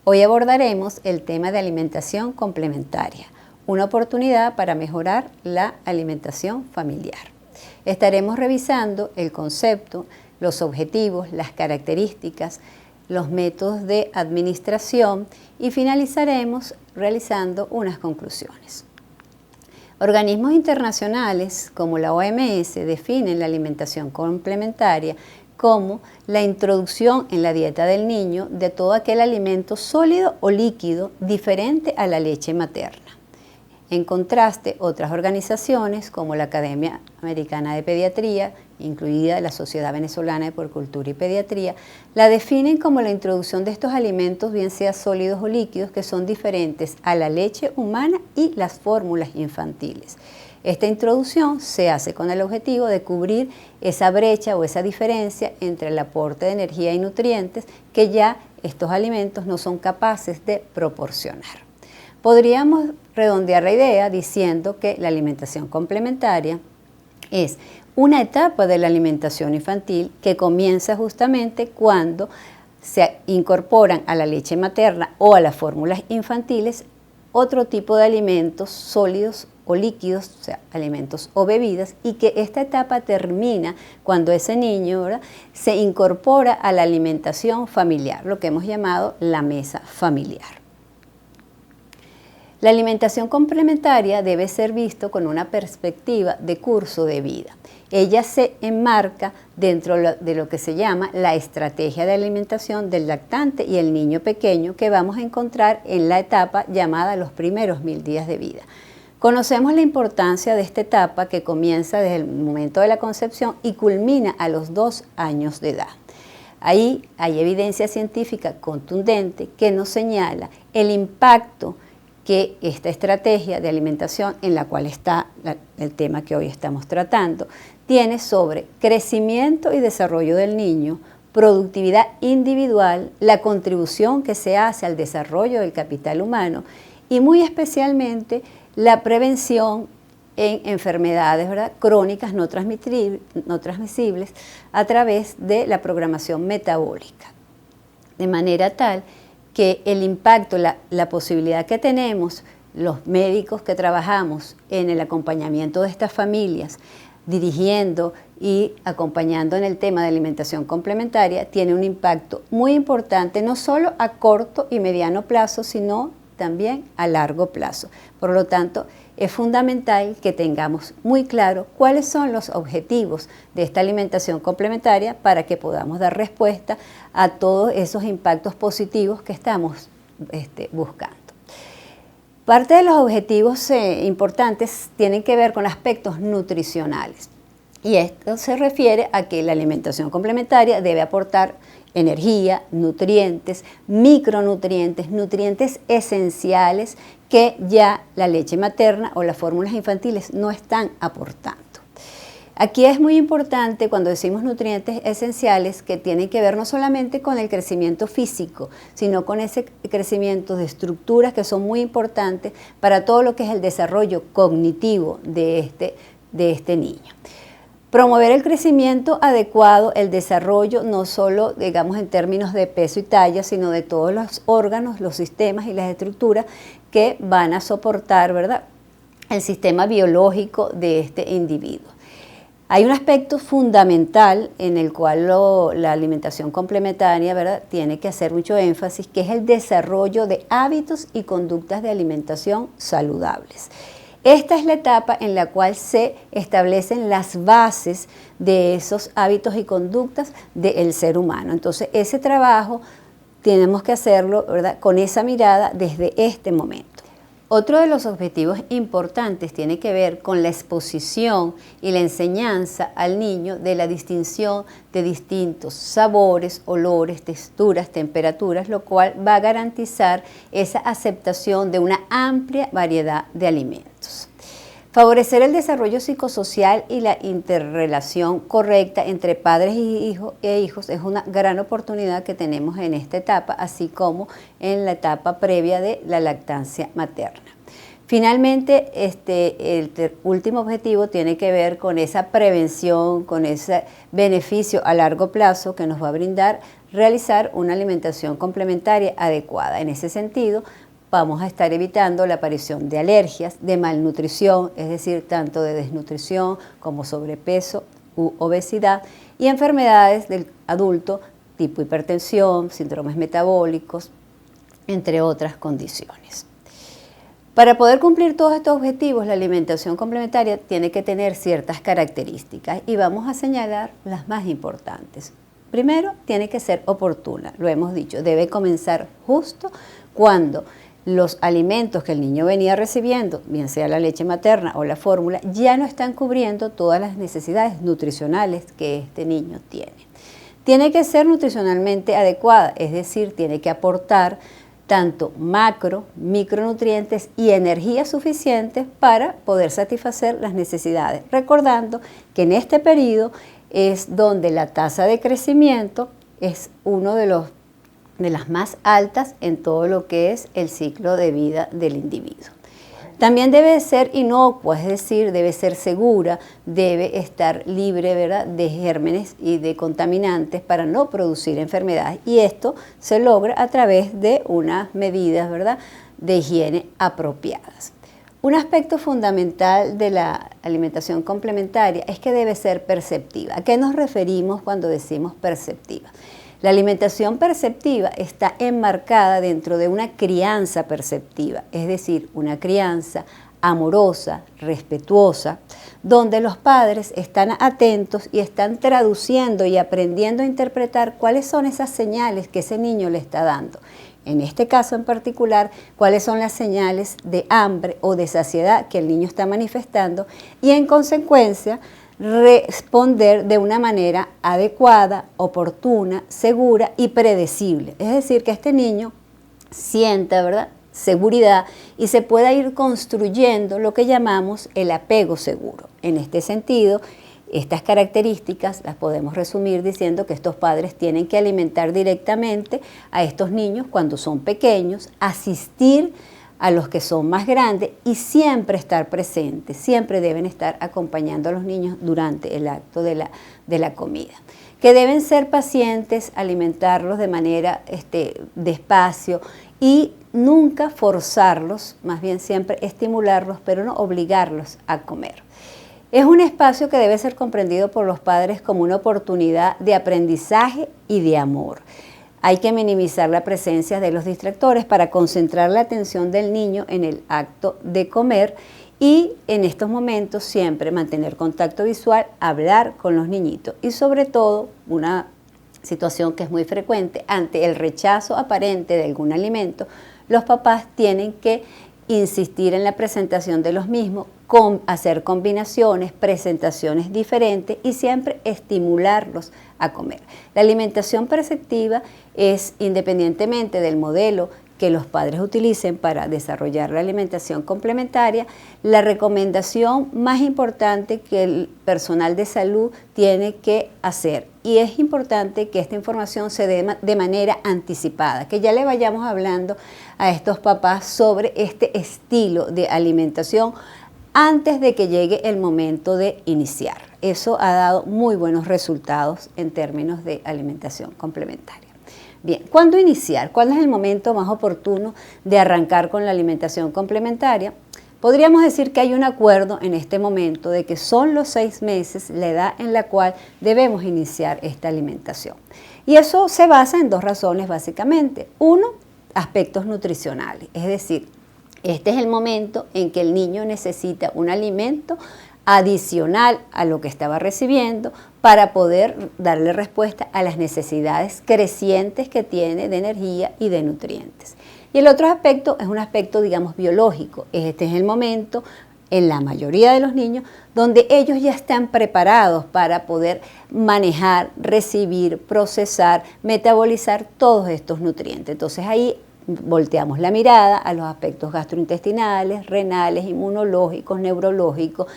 Hoy abordaremos el tema de alimentación complementaria, una oportunidad para mejorar la alimentación familiar. Estaremos revisando el concepto, los objetivos, las características, los métodos de administración y finalizaremos realizando unas conclusiones. Organismos internacionales como la OMS definen la alimentación complementaria como la introducción en la dieta del niño de todo aquel alimento sólido o líquido diferente a la leche materna. En contraste, otras organizaciones como la Academia Americana de Pediatría, incluida la Sociedad Venezolana de Puericultura y Pediatría, la definen como la introducción de estos alimentos, bien sea sólidos o líquidos, que son diferentes a la leche humana y las fórmulas infantiles. Esta introducción se hace con el objetivo de cubrir esa brecha o esa diferencia entre el aporte de energía y nutrientes que ya estos alimentos no son capaces de proporcionar. Podríamos redondear la idea diciendo que la alimentación complementaria es una etapa de la alimentación infantil que comienza justamente cuando se incorporan a la leche materna o a las fórmulas infantiles otro tipo de alimentos sólidos o líquidos, o sea, alimentos o bebidas, y que esta etapa termina cuando ese niño, ¿verdad?, se incorpora a la alimentación familiar, lo que hemos llamado la mesa familiar. La alimentación complementaria debe ser visto con una perspectiva de curso de vida. Ella se enmarca dentro de lo que se llama la estrategia de alimentación del lactante y el niño pequeño que vamos a encontrar en la etapa llamada los primeros 1000 días de vida. Conocemos la importancia de esta etapa que comienza desde el momento de la concepción y culmina a los 2 años de edad. Ahí hay evidencia científica contundente que nos señala el impacto que esta estrategia de alimentación, en la cual está el tema que hoy estamos tratando, tiene sobre crecimiento y desarrollo del niño, productividad individual, la contribución que se hace al desarrollo del capital humano y muy especialmente la prevención en enfermedades, ¿verdad?, crónicas no transmisibles a través de la programación metabólica. De manera tal que el impacto, la posibilidad que tenemos los médicos que trabajamos en el acompañamiento de estas familias, dirigiendo y acompañando en el tema de alimentación complementaria, tiene un impacto muy importante, no solo a corto y mediano plazo, sino también a largo plazo. Por lo tanto, es fundamental que tengamos muy claro cuáles son los objetivos de esta alimentación complementaria para que podamos dar respuesta a todos esos impactos positivos que estamos buscando. Parte de los objetivos importantes tienen que ver con aspectos nutricionales. Y esto se refiere a que la alimentación complementaria debe aportar energía, nutrientes, micronutrientes, nutrientes esenciales que ya la leche materna o las fórmulas infantiles no están aportando. Aquí es muy importante cuando decimos nutrientes esenciales que tienen que ver no solamente con el crecimiento físico, sino con ese crecimiento de estructuras que son muy importantes para todo lo que es el desarrollo cognitivo de este niño. Promover el crecimiento adecuado, el desarrollo no solo, digamos, en términos de peso y talla, sino de todos los órganos, los sistemas y las estructuras que van a soportar, ¿verdad?, el sistema biológico de este individuo. Hay un aspecto fundamental en el cual la alimentación complementaria, ¿verdad?, tiene que hacer mucho énfasis, que es el desarrollo de hábitos y conductas de alimentación saludables. Esta es la etapa en la cual se establecen las bases de esos hábitos y conductas del ser humano. Entonces, ese trabajo tenemos que hacerlo, ¿verdad?, con esa mirada desde este momento. Otro de los objetivos importantes tiene que ver con la exposición y la enseñanza al niño de la distinción de distintos sabores, olores, texturas, temperaturas, lo cual va a garantizar esa aceptación de una amplia variedad de alimentos. Favorecer el desarrollo psicosocial y la interrelación correcta entre padres e hijos es una gran oportunidad que tenemos en esta etapa, así como en la etapa previa de la lactancia materna. Finalmente, el último objetivo tiene que ver con esa prevención, con ese beneficio a largo plazo que nos va a brindar realizar una alimentación complementaria adecuada. En ese sentido, vamos a estar evitando la aparición de alergias, de malnutrición, es decir, tanto de desnutrición como sobrepeso u obesidad, y enfermedades del adulto tipo hipertensión, síndromes metabólicos, entre otras condiciones. Para poder cumplir todos estos objetivos, la alimentación complementaria tiene que tener ciertas características y vamos a señalar las más importantes. Primero, tiene que ser oportuna, lo hemos dicho, debe comenzar justo cuando los alimentos que el niño venía recibiendo, bien sea la leche materna o la fórmula, ya no están cubriendo todas las necesidades nutricionales que este niño tiene. Tiene que ser nutricionalmente adecuada, es decir, tiene que aportar tanto macro, micronutrientes y energía suficientes para poder satisfacer las necesidades. Recordando que en este periodo es donde la tasa de crecimiento es uno de las más altas en todo lo que es el ciclo de vida del individuo. También debe ser inocua, es decir, debe ser segura, debe estar libre, ¿verdad?, de gérmenes y de contaminantes para no producir enfermedades. Y esto se logra a través de unas medidas, ¿verdad?, de higiene apropiadas. Un aspecto fundamental de la alimentación complementaria es que debe ser perceptiva. ¿A qué nos referimos cuando decimos perceptiva? La alimentación perceptiva está enmarcada dentro de una crianza perceptiva, es decir, una crianza amorosa, respetuosa, donde los padres están atentos y están traduciendo y aprendiendo a interpretar cuáles son esas señales que ese niño le está dando. En este caso en particular, cuáles son las señales de hambre o de saciedad que el niño está manifestando y en consecuencia responder de una manera adecuada, oportuna, segura y predecible. Es decir, que este niño sienta, ¿verdad?, seguridad y se pueda ir construyendo lo que llamamos el apego seguro. En este sentido, estas características las podemos resumir diciendo que estos padres tienen que alimentar directamente a estos niños cuando son pequeños, asistir a los que son más grandes y siempre estar presentes, siempre deben estar acompañando a los niños durante el acto de la comida. Que deben ser pacientes, alimentarlos de manera despacio y nunca forzarlos, más bien siempre estimularlos, pero no obligarlos a comer. Es un espacio que debe ser comprendido por los padres como una oportunidad de aprendizaje y de amor. Hay que minimizar la presencia de los distractores para concentrar la atención del niño en el acto de comer y en estos momentos siempre mantener contacto visual, hablar con los niñitos y sobre todo una situación que es muy frecuente ante el rechazo aparente de algún alimento, los papás tienen que insistir en la presentación de los mismos, hacer combinaciones, presentaciones diferentes y siempre estimularlos a comer. La alimentación perceptiva es, independientemente del modelo que los padres utilicen para desarrollar la alimentación complementaria, la recomendación más importante que el personal de salud tiene que hacer. Y es importante que esta información se dé de manera anticipada, que ya le vayamos hablando a estos papás sobre este estilo de alimentación antes de que llegue el momento de iniciar. Eso ha dado muy buenos resultados en términos de alimentación complementaria. Bien, ¿cuándo iniciar? ¿Cuál es el momento más oportuno de arrancar con la alimentación complementaria? Podríamos decir que hay un acuerdo en este momento de que son los 6 meses la edad en la cual debemos iniciar esta alimentación. Y eso se basa en 2 razones básicamente. Uno, aspectos nutricionales, es decir, este es el momento en que el niño necesita un alimento adicional a lo que estaba recibiendo para poder darle respuesta a las necesidades crecientes que tiene de energía y de nutrientes. Y el otro aspecto es un aspecto, digamos, biológico. Este es el momento, en la mayoría de los niños, donde ellos ya están preparados para poder manejar, recibir, procesar, metabolizar todos estos nutrientes. Entonces ahí volteamos la mirada a los aspectos gastrointestinales, renales, inmunológicos, neurológicos,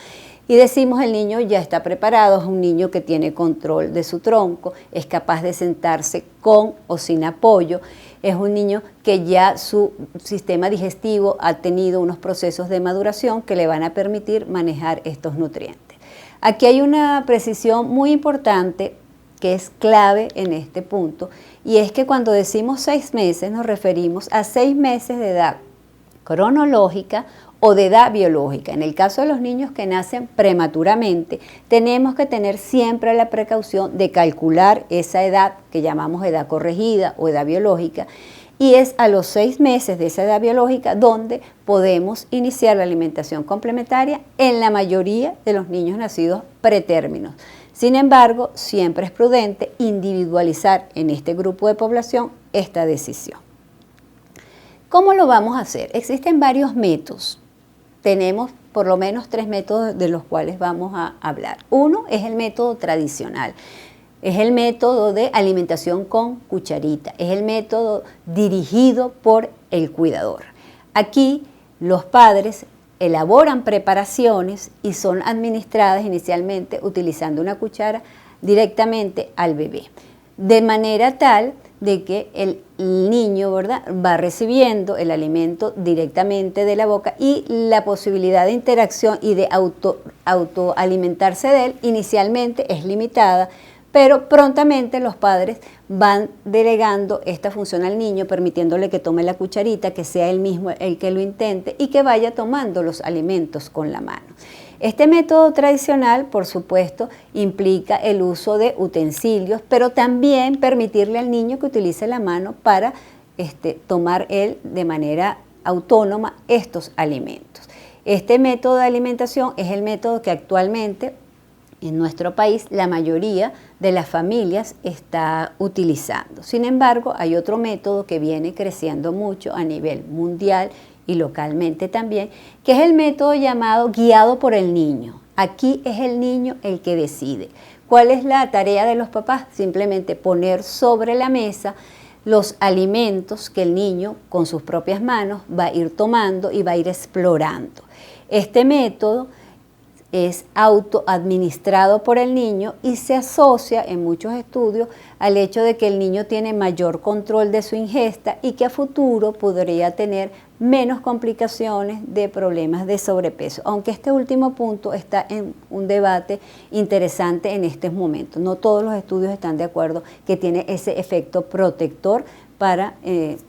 Y decimos el niño ya está preparado, es un niño que tiene control de su tronco, es capaz de sentarse con o sin apoyo, es un niño que ya su sistema digestivo ha tenido unos procesos de maduración que le van a permitir manejar estos nutrientes. Aquí hay una precisión muy importante que es clave en este punto, y es que cuando decimos 6 meses nos referimos a 6 meses de edad cronológica o de edad biológica. En el caso de los niños que nacen prematuramente, tenemos que tener siempre la precaución de calcular esa edad que llamamos edad corregida o edad biológica, y es a los 6 meses de esa edad biológica donde podemos iniciar la alimentación complementaria en la mayoría de los niños nacidos pretérminos. Sin embargo, siempre es prudente individualizar en este grupo de población esta decisión. ¿Cómo lo vamos a hacer? Existen varios métodos. Tenemos por lo menos 3 métodos de los cuales vamos a hablar. Uno es el método tradicional. Es el método de alimentación con cucharita. Es el método dirigido por el cuidador. Aquí los padres elaboran preparaciones y son administradas inicialmente utilizando una cuchara directamente al bebé, de manera tal de que el niño, ¿verdad?, va recibiendo el alimento directamente de la boca, y la posibilidad de interacción y de autoalimentarse de él inicialmente es limitada, pero prontamente los padres van delegando esta función al niño, permitiéndole que tome la cucharita, que sea él mismo el que lo intente y que vaya tomando los alimentos con la mano. Este método tradicional, por supuesto, implica el uso de utensilios, pero también permitirle al niño que utilice la mano para tomar él de manera autónoma estos alimentos. Este método de alimentación es el método que actualmente en nuestro país la mayoría de las familias está utilizando. Sin embargo, hay otro método que viene creciendo mucho a nivel mundial y localmente también, que es el método llamado guiado por el niño. Aquí es el niño el que decide. ¿Cuál es la tarea de los papás? Simplemente poner sobre la mesa los alimentos que el niño con sus propias manos va a ir tomando y va a ir explorando. Este método es autoadministrado por el niño y se asocia en muchos estudios al hecho de que el niño tiene mayor control de su ingesta y que a futuro podría tener menos complicaciones de problemas de sobrepeso, aunque este último punto está en un debate interesante en estos momentos. No todos los estudios están de acuerdo que tiene ese efecto protector para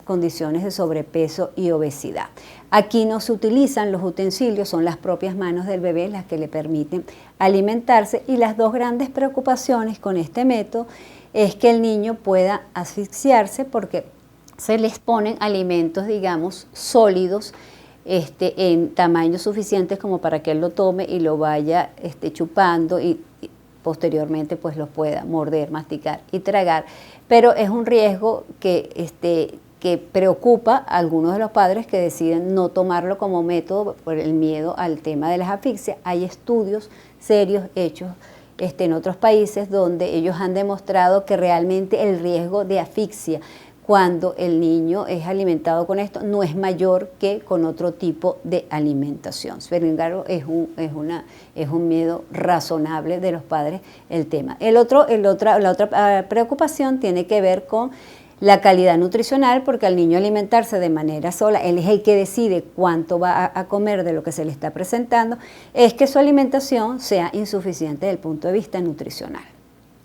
condiciones de sobrepeso y obesidad. Aquí no se utilizan los utensilios, son las propias manos del bebé las que le permiten alimentarse, y las dos grandes preocupaciones con este método es que el niño pueda asfixiarse porque se les ponen alimentos, digamos, sólidos, en tamaños suficientes como para que él lo tome y lo vaya chupando y posteriormente pues los pueda morder, masticar y tragar. Pero es un riesgo que preocupa a algunos de los padres que deciden no tomarlo como método por el miedo al tema de las asfixias. Hay estudios serios hechos en otros países donde ellos han demostrado que realmente el riesgo de asfixia cuando el niño es alimentado con esto no es mayor que con otro tipo de alimentación. Sin embargo, es un miedo razonable de los padres el tema. La otra preocupación tiene que ver con la calidad nutricional, porque al niño alimentarse de manera sola, él es el que decide cuánto va a comer de lo que se le está presentando, es que su alimentación sea insuficiente desde el punto de vista nutricional.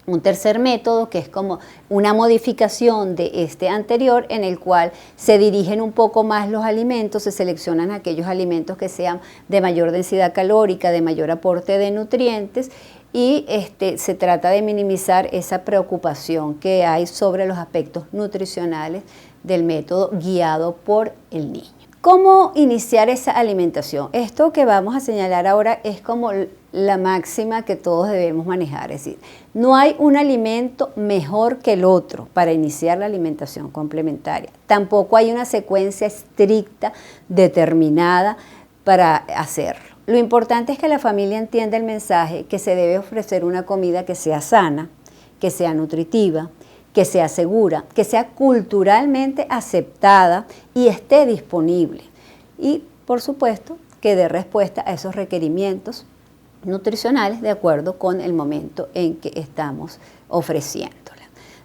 Un tercer método, que es como una modificación de este anterior, en el cual se dirigen un poco más los alimentos, se seleccionan aquellos alimentos que sean de mayor densidad calórica, de mayor aporte de nutrientes, y se trata de minimizar esa preocupación que hay sobre los aspectos nutricionales del método guiado por el niño. ¿Cómo iniciar esa alimentación? Esto que vamos a señalar ahora es como la máxima que todos debemos manejar, es decir, no hay un alimento mejor que el otro para iniciar la alimentación complementaria. Tampoco hay una secuencia estricta, determinada para hacerlo. Lo importante es que la familia entienda el mensaje que se debe ofrecer una comida que sea sana, que sea nutritiva, que sea segura, que sea culturalmente aceptada y esté disponible. Y, por supuesto, que dé respuesta a esos requerimientos nutricionales de acuerdo con el momento en que estamos ofreciéndola.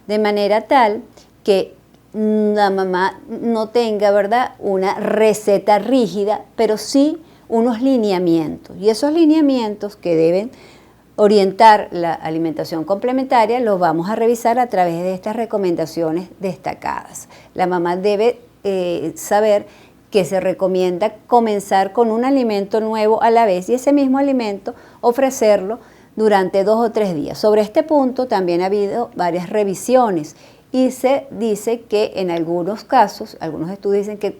De manera tal que la mamá no tenga, ¿verdad?, una receta rígida, pero sí unos lineamientos. Y esos lineamientos que deben orientar la alimentación complementaria los vamos a revisar a través de estas recomendaciones destacadas. La mamá debe saber que se recomienda comenzar con un alimento nuevo a la vez y ese mismo alimento ofrecerlo durante 2 o 3 días. Sobre este punto también ha habido varias revisiones y se dice que en algunos casos, algunos estudios dicen que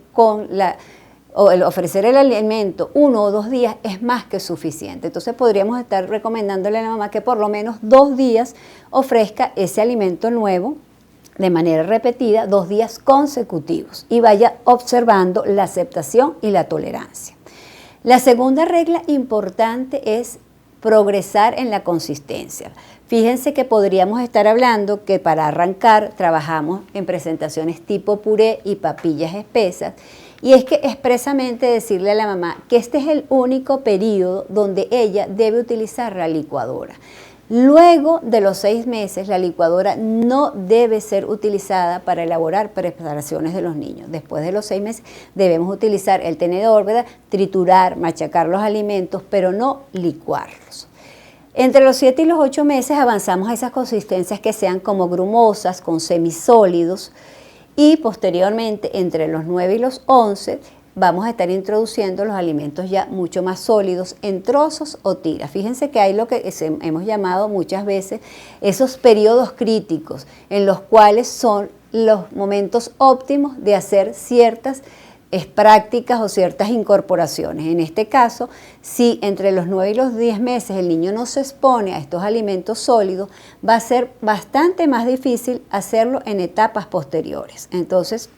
el ofrecer el alimento 1 o 2 días es más que suficiente. Entonces podríamos estar recomendándole a la mamá que por lo menos 2 días ofrezca ese alimento nuevo de manera repetida, 2 días consecutivos y vaya observando la aceptación y la tolerancia. La segunda regla importante es progresar en la consistencia. Fíjense que podríamos estar hablando que para arrancar trabajamos en presentaciones tipo puré y papillas espesas y es que expresamente decirle a la mamá que este es el único periodo donde ella debe utilizar la licuadora. Luego de los 6 meses, la licuadora no debe ser utilizada para elaborar preparaciones de los niños. Después de los 6 meses debemos utilizar el tenedor, ¿verdad?, triturar, machacar los alimentos, pero no licuarlos. Entre los 7 y los 8 meses avanzamos a esas consistencias que sean como grumosas, con semisólidos, y posteriormente entre los 9 y los 11 vamos a estar introduciendo los alimentos ya mucho más sólidos en trozos o tiras. Fíjense que hay lo que hemos llamado muchas veces esos periodos críticos en los cuales son los momentos óptimos de hacer ciertas prácticas o ciertas incorporaciones. En este caso, si entre los 9 y los 10 meses el niño no se expone a estos alimentos sólidos, va a ser bastante más difícil hacerlo en etapas posteriores. Entonces,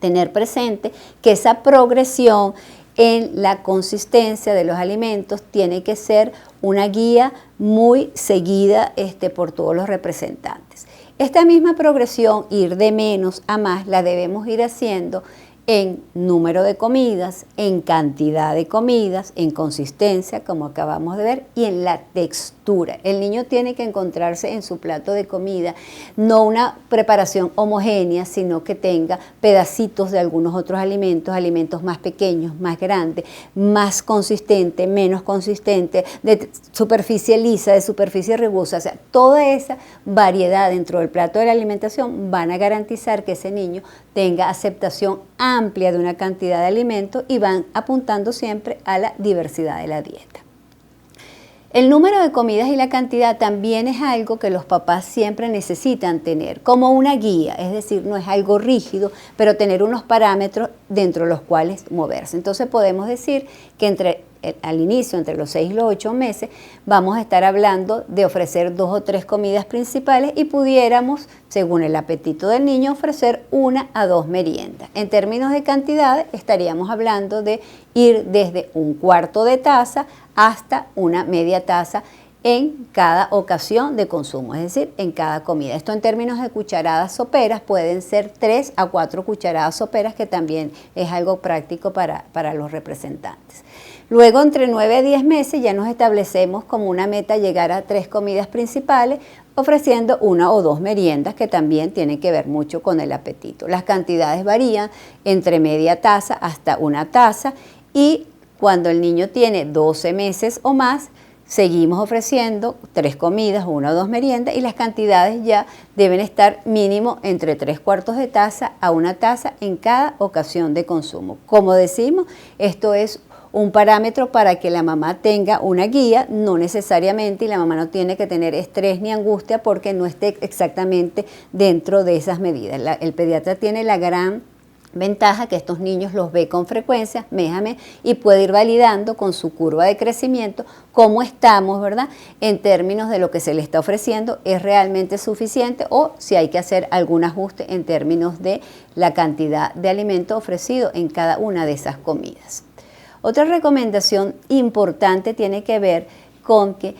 tener presente que esa progresión en la consistencia de los alimentos tiene que ser una guía muy seguida por todos los representantes. Esta misma progresión, ir de menos a más, la debemos ir haciendo en número de comidas, en cantidad de comidas, en consistencia, como acabamos de ver, y en la textura. El niño tiene que encontrarse en su plato de comida, no una preparación homogénea, sino que tenga pedacitos de algunos otros alimentos, alimentos más pequeños, más grandes, más consistente, menos consistente, de superficie lisa, de superficie rugosa. O sea, toda esa variedad dentro del plato de la alimentación van a garantizar que ese niño tenga aceptación amplia de una cantidad de alimentos y van apuntando siempre a la diversidad de la dieta. El número de comidas y la cantidad también es algo que los papás siempre necesitan tener como una guía, es decir, no es algo rígido, pero tener unos parámetros dentro de los cuales moverse. Entonces podemos decir que al inicio, entre los 6 y los 8 meses, vamos a estar hablando de ofrecer 2 o 3 comidas principales y pudiéramos, según el apetito del niño, ofrecer 1 a 2 meriendas. En términos de cantidad, estaríamos hablando de ir desde 1/4 de taza hasta 1 media taza en cada ocasión de consumo, es decir, en cada comida. Esto en términos de cucharadas soperas pueden ser 3 a 4 cucharadas soperas, que también es algo práctico para los representantes. Luego, entre 9 a 10 meses, ya nos establecemos como una meta llegar a 3 comidas principales, ofreciendo 1 o 2 meriendas, que también tienen que ver mucho con el apetito. Las cantidades varían entre media taza hasta 1 taza y cuando el niño tiene 12 meses o más, seguimos ofreciendo 3 comidas, 1 o 2 meriendas y las cantidades ya deben estar mínimo entre 3/4 de taza a 1 taza en cada ocasión de consumo. Como decimos, esto es un parámetro para que la mamá tenga una guía, no necesariamente, y la mamá no tiene que tener estrés ni angustia porque no esté exactamente dentro de esas medidas. El pediatra tiene la gran ventaja que estos niños los ve con frecuencia, mes a mes, y puede ir validando con su curva de crecimiento cómo estamos, ¿verdad?, en términos de lo que se le está ofreciendo, ¿es realmente suficiente o si hay que hacer algún ajuste en términos de la cantidad de alimento ofrecido en cada una de esas comidas? Otra recomendación importante tiene que ver con que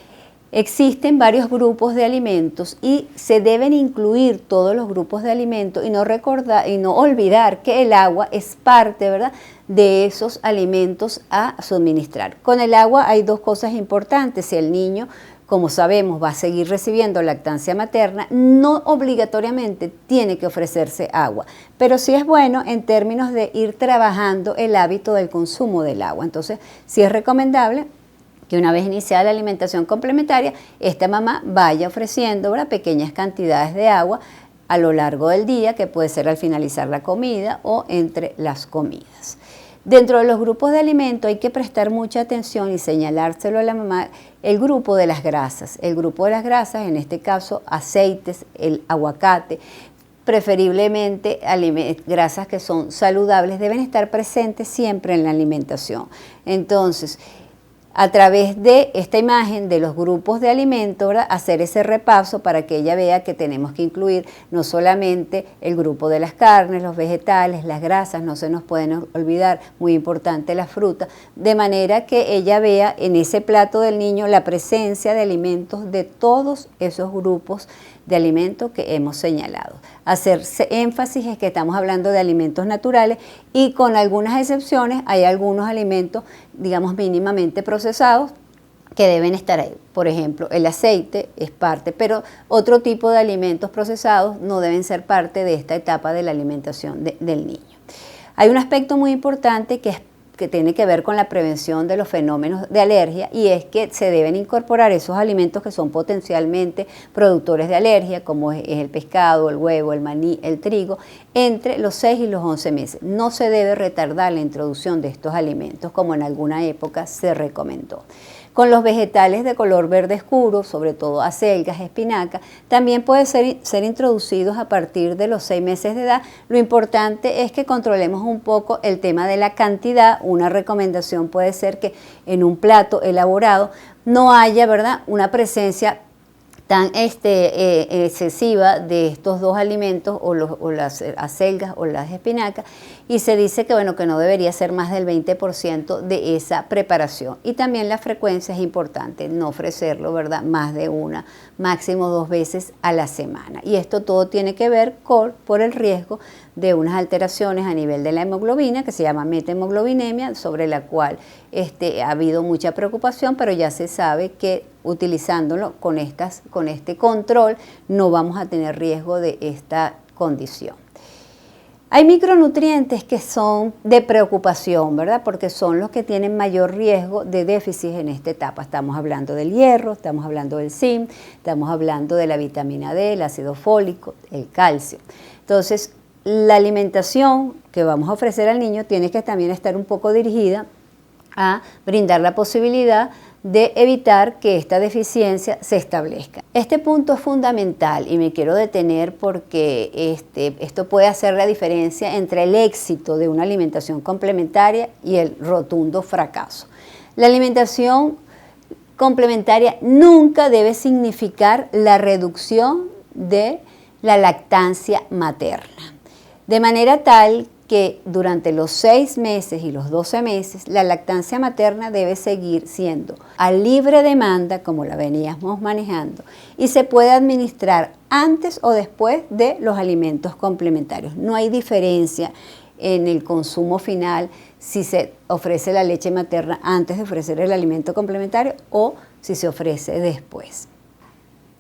existen varios grupos de alimentos y se deben incluir todos los grupos de alimentos y no olvidar que el agua es parte, ¿verdad?, de esos alimentos a suministrar. Con el agua hay dos cosas importantes. Si el niño, como sabemos, va a seguir recibiendo lactancia materna, no obligatoriamente tiene que ofrecerse agua, pero sí es bueno en términos de ir trabajando el hábito del consumo del agua. Entonces, sí es recomendable que una vez iniciada la alimentación complementaria, esta mamá vaya ofreciendo, ¿verdad?, pequeñas cantidades de agua a lo largo del día, que puede ser al finalizar la comida o entre las comidas. Dentro de los grupos de alimentos hay que prestar mucha atención y señalárselo a la mamá el grupo de las grasas. El grupo de las grasas, en este caso aceites, el aguacate, preferiblemente grasas que son saludables, deben estar presentes siempre en la alimentación. Entonces, a través de esta imagen de los grupos de alimentos, ¿verdad?, hacer ese repaso para que ella vea que tenemos que incluir no solamente el grupo de las carnes, los vegetales, las grasas, no se nos pueden olvidar, muy importante la fruta, de manera que ella vea en ese plato del niño la presencia de alimentos de todos esos grupos de alimentos que hemos señalado. Hacerse énfasis es que estamos hablando de alimentos naturales y con algunas excepciones hay algunos alimentos, digamos, mínimamente procesados que deben estar ahí. Por ejemplo, el aceite es parte, pero otro tipo de alimentos procesados no deben ser parte de esta etapa de la alimentación del niño. Hay un aspecto muy importante que tiene que ver con la prevención de los fenómenos de alergia, y es que se deben incorporar esos alimentos que son potencialmente productores de alergia, como es el pescado, el huevo, el maní, el trigo, entre los 6 y los 11 meses. No se debe retardar la introducción de estos alimentos, como en alguna época se recomendó. Con los vegetales de color verde oscuro, sobre todo acelgas, espinacas, también pueden ser introducidos a partir de los 6 meses de edad. Lo importante es que controlemos un poco el tema de la cantidad. Una recomendación puede ser que en un plato elaborado no haya, ¿verdad?, una presencia tan excesiva de estos dos alimentos, o las acelgas o las espinacas, y se dice que, bueno, que no debería ser más del 20% de esa preparación. Y también la frecuencia es importante, no ofrecerlo, ¿verdad?, más de una, máximo 2 veces a la semana. Y esto todo tiene que ver por el riesgo de unas alteraciones a nivel de la hemoglobina, que se llama metahemoglobinemia, sobre la cual ha habido mucha preocupación, pero ya se sabe que utilizándolo con este control no vamos a tener riesgo de esta condición. Hay micronutrientes que son de preocupación, ¿verdad?, porque son los que tienen mayor riesgo de déficit en esta etapa. Estamos hablando del hierro, estamos hablando del zinc, estamos hablando de la vitamina D, el ácido fólico, el calcio. Entonces, la alimentación que vamos a ofrecer al niño tiene que también estar un poco dirigida a brindar la posibilidad de evitar que esta deficiencia se establezca. Este punto es fundamental y me quiero detener porque esto puede hacer la diferencia entre el éxito de una alimentación complementaria y el rotundo fracaso. La alimentación complementaria nunca debe significar la reducción de la lactancia materna, de manera tal que durante los 6 meses y los 12 meses la lactancia materna debe seguir siendo a libre demanda, como la veníamos manejando, y se puede administrar antes o después de los alimentos complementarios. No hay diferencia en el consumo final si se ofrece la leche materna antes de ofrecer el alimento complementario o si se ofrece después.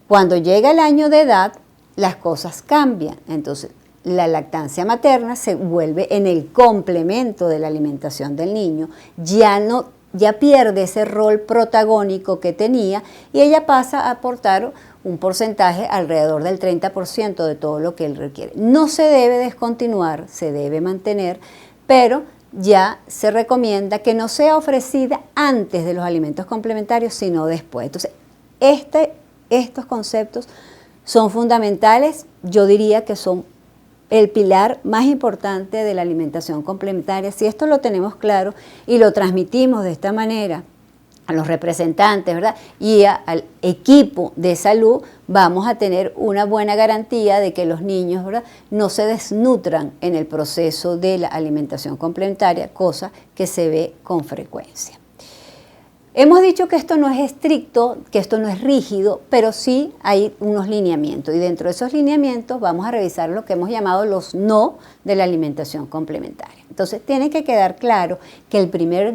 Cuando llega el año de edad, las cosas cambian. Entonces, la lactancia materna se vuelve en el complemento de la alimentación del niño, ya pierde ese rol protagónico que tenía y ella pasa a aportar un porcentaje alrededor del 30% de todo lo que él requiere. No se debe descontinuar, se debe mantener, pero ya se recomienda que no sea ofrecida antes de los alimentos complementarios, sino después. Entonces, estos conceptos son fundamentales, yo diría que son el pilar más importante de la alimentación complementaria. Si esto lo tenemos claro y lo transmitimos de esta manera a los representantes, ¿verdad?, y al equipo de salud, vamos a tener una buena garantía de que los niños, ¿verdad?, no se desnutran en el proceso de la alimentación complementaria, cosa que se ve con frecuencia. Hemos dicho que esto no es estricto, que esto no es rígido, pero sí hay unos lineamientos y dentro de esos lineamientos vamos a revisar lo que hemos llamado los no de la alimentación complementaria. Entonces tiene que quedar claro que el primer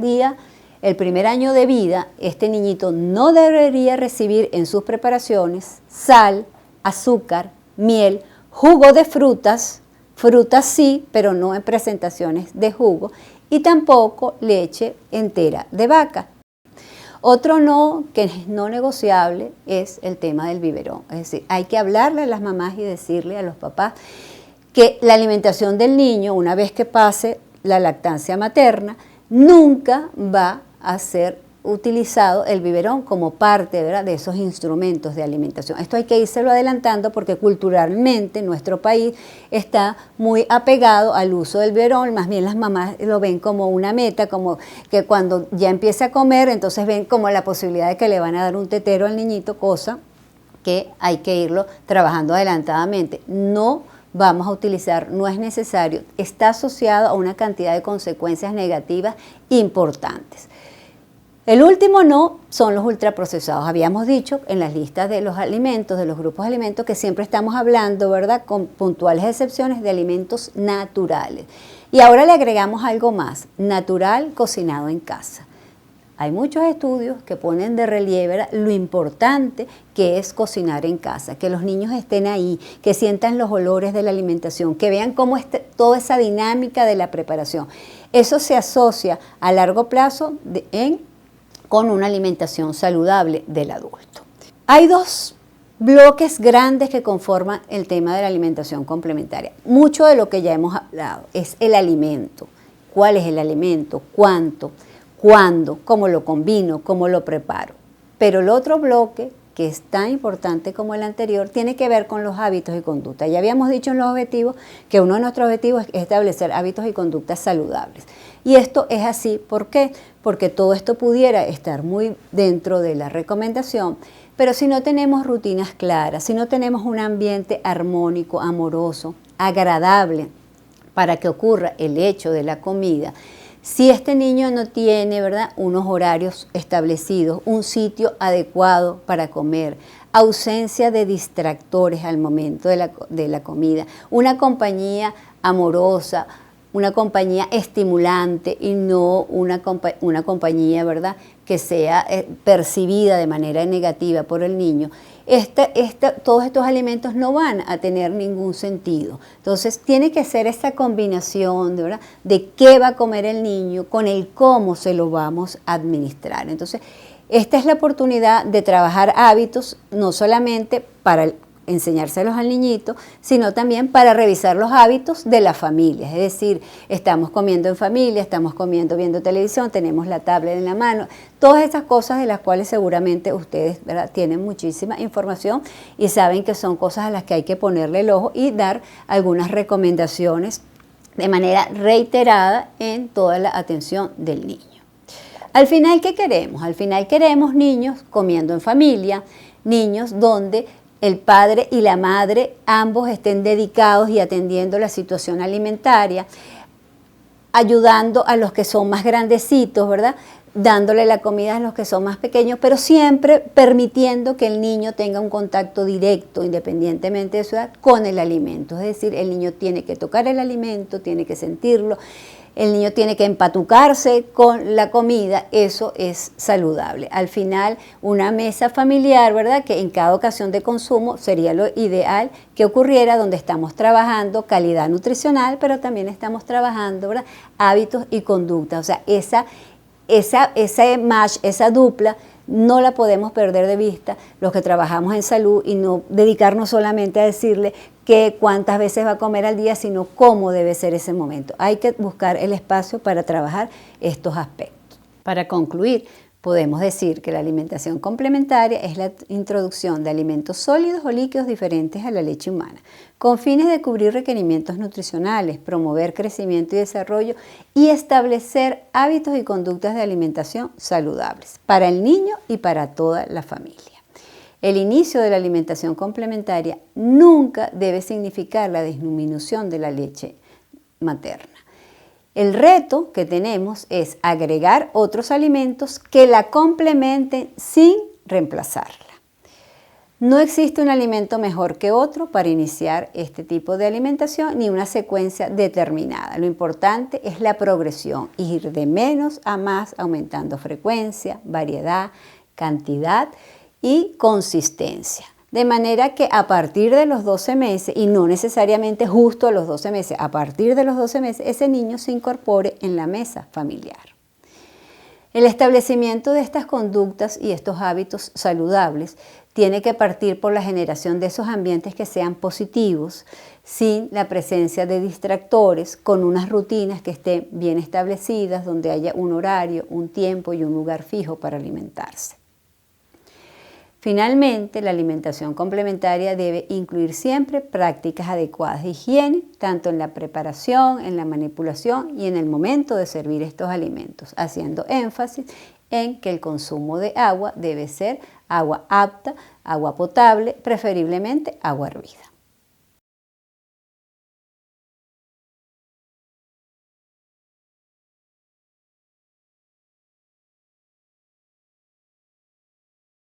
año de vida, este niñito no debería recibir en sus preparaciones sal, azúcar, miel, jugo de frutas, frutas sí, pero no en presentaciones de jugo, y tampoco leche entera de vaca. Otro no, que es no negociable, es el tema del biberón. Es decir, hay que hablarle a las mamás y decirle a los papás que la alimentación del niño, una vez que pase la lactancia materna, nunca va a ser utilizado el biberón como parte, ¿verdad?, de esos instrumentos de alimentación. Esto hay que írselo adelantando porque culturalmente nuestro país está muy apegado al uso del biberón, más bien las mamás lo ven como una meta, como que cuando ya empieza a comer, entonces ven como la posibilidad de que le van a dar un tetero al niñito, cosa que hay que irlo trabajando adelantadamente. No vamos a utilizar, no es necesario, está asociado a una cantidad de consecuencias negativas importantes. El último no son los ultraprocesados. Habíamos dicho en las listas de los alimentos, de los grupos de alimentos, que siempre estamos hablando, ¿verdad?, con puntuales excepciones, de alimentos naturales. Y ahora le agregamos algo más, natural cocinado en casa. Hay muchos estudios que ponen de relieve, ¿verdad?, lo importante que es cocinar en casa, que los niños estén ahí, que sientan los olores de la alimentación, que vean cómo toda esa dinámica de la preparación. Eso se asocia a largo plazo con una alimentación saludable del adulto. Hay dos bloques grandes que conforman el tema de la alimentación complementaria. Mucho de lo que ya hemos hablado es el alimento. ¿Cuál es el alimento? ¿Cuánto? ¿Cuándo? ¿Cómo lo combino? ¿Cómo lo preparo? Pero el otro bloque, que es tan importante como el anterior, tiene que ver con los hábitos y conductas. Ya habíamos dicho en los objetivos que uno de nuestros objetivos es establecer hábitos y conductas saludables. Y esto es así, ¿por qué? Porque todo esto pudiera estar muy dentro de la recomendación, pero si no tenemos rutinas claras, si no tenemos un ambiente armónico, amoroso, agradable para que ocurra el hecho de la comida, si este niño no tiene, ¿verdad?, unos horarios establecidos, un sitio adecuado para comer, ausencia de distractores al momento de la comida, una compañía amorosa, una compañía estimulante y no una compañía, ¿verdad?, que sea percibida de manera negativa por el niño, todos estos alimentos no van a tener ningún sentido. Entonces tiene que ser esa combinación, ¿verdad?, de qué va a comer el niño con el cómo se lo vamos a administrar. Entonces esta es la oportunidad de trabajar hábitos, no solamente para enseñárselos al niñito, sino también para revisar los hábitos de la familia. Es decir, estamos comiendo en familia, estamos comiendo viendo televisión, tenemos la tablet en la mano, todas esas cosas de las cuales seguramente ustedes, ¿verdad?, tienen muchísima información y saben que son cosas a las que hay que ponerle el ojo y dar algunas recomendaciones de manera reiterada en toda la atención del niño. Al final, ¿qué queremos? Al final queremos niños comiendo en familia, niños donde el padre y la madre ambos estén dedicados y atendiendo la situación alimentaria, ayudando a los que son más grandecitos, ¿verdad?, dándole la comida a los que son más pequeños, pero siempre permitiendo que el niño tenga un contacto directo, independientemente de su edad, con el alimento. Es decir, el niño tiene que tocar el alimento, tiene que sentirlo, el niño tiene que empatucarse con la comida, eso es saludable. Al final, una mesa familiar, ¿verdad?, que en cada ocasión de consumo sería lo ideal que ocurriera, donde estamos trabajando calidad nutricional, pero también estamos trabajando, ¿verdad?, hábitos y conductas. O sea, ese match, esa dupla, no la podemos perder de vista los que trabajamos en salud y no dedicarnos solamente a decirle que cuántas veces va a comer al día, sino cómo debe ser ese momento. Hay que buscar el espacio para trabajar estos aspectos. Para concluir, podemos decir que la alimentación complementaria es la introducción de alimentos sólidos o líquidos diferentes a la leche humana, con fines de cubrir requerimientos nutricionales, promover crecimiento y desarrollo y establecer hábitos y conductas de alimentación saludables para el niño y para toda la familia. El inicio de la alimentación complementaria nunca debe significar la disminución de la leche materna. El reto que tenemos es agregar otros alimentos que la complementen sin reemplazarla. No existe un alimento mejor que otro para iniciar este tipo de alimentación ni una secuencia determinada. Lo importante es la progresión, ir de menos a más, aumentando frecuencia, variedad, cantidad y consistencia. De manera que a partir de los 12 meses, y no necesariamente justo a los 12 meses, a partir de los 12 meses, ese niño se incorpore en la mesa familiar. El establecimiento de estas conductas y estos hábitos saludables tiene que partir por la generación de esos ambientes que sean positivos, sin la presencia de distractores, con unas rutinas que estén bien establecidas, donde haya un horario, un tiempo y un lugar fijo para alimentarse. Finalmente, la alimentación complementaria debe incluir siempre prácticas adecuadas de higiene, tanto en la preparación, en la manipulación y en el momento de servir estos alimentos, haciendo énfasis en que el consumo de agua debe ser agua apta, agua potable, preferiblemente agua hervida.